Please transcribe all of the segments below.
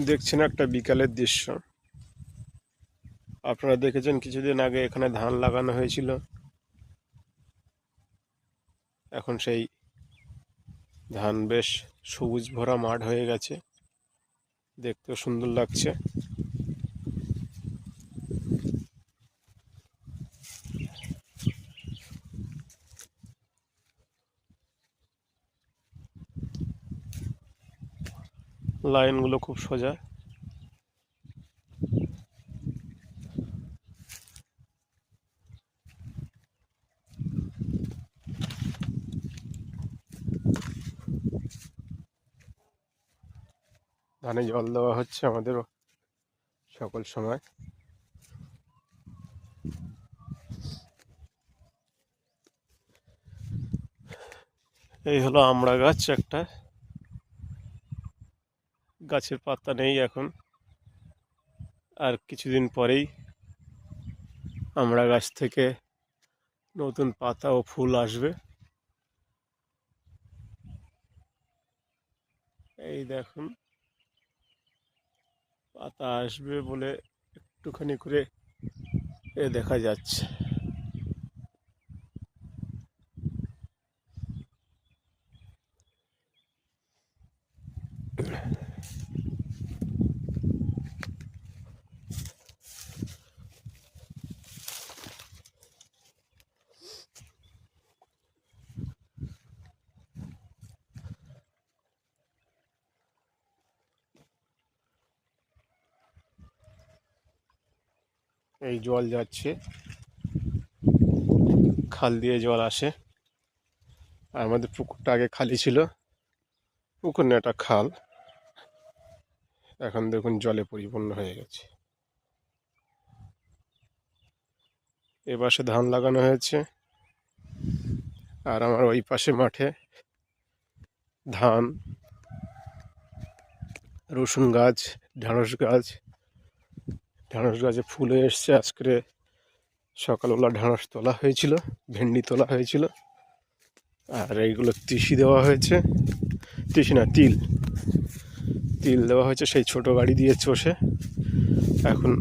দেখছেন একটা বিকালের দৃশ্য। আপনারা দেখেছেন কিছুদিন আগে এখানে ধান লাগানো হয়েছিল। এখন সেই ধান বেশ সবুজ ভরা মাঠ হয়ে গেছে, দেখতেও সুন্দর লাগছে। লাইনগুলো খুব সোজা। ধানে জল দেওয়া হচ্ছে আমাদের সকল সময়। এই হলো আমড়া গাছ একটা, গাছের পাতা নেই এখন, আর কিছুদিন পরেই আমড়া গাছ থেকে নতুন পাতা ও ফুল আসবে। এই দেখুন, পাতা আসবে বলে একটুখানি করে দেখা যাচ্ছে। এই জল যাচ্ছে, খাল দিয়ে জল আসে। আর আমাদের পুকুরটা আগে খালি ছিল, পুকুর না, একটা খাল। এখন দেখুন জলে পরিপূর্ণ হয়ে গেছে। এ পাশে ধান লাগানো হয়েছে, আর আমার ওই পাশে মাঠে ধান, রসুন গাছ, ঢ্যাঁড়স গাছ। ঢ্যাঁড়স গাছে ফুল হয়ে এসছে। আজকে সকালবেলা ঢ্যাঁড়স তোলা হয়েছিল, ভেন্ডি তোলা হয়েছিল। আর এইগুলো তিসি দেওয়া হয়েছে, তিসি না, তিল তিল দেওয়া হয়েছে সেই ছোট গাড়ি দিয়ে চষে। এখন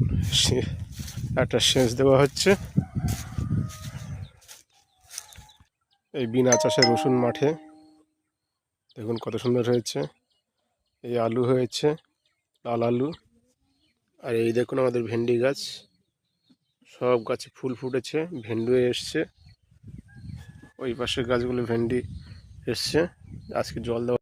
একটা সেচ দেওয়া হচ্ছে। এই বিনা চাষে রসুন মাঠে দেখুন কত সুন্দর হয়েছে। এই আলু হয়েছে, লাল আলু। আর এই দেখুন আমাদের ভেন্ডি গাছ, সব গাছে ফুল ফুটেছে, ভেন্ডি এসছে। ওই পাশের গাছগুলো ভেন্ডি এসছে। আজকে জল দেওয়া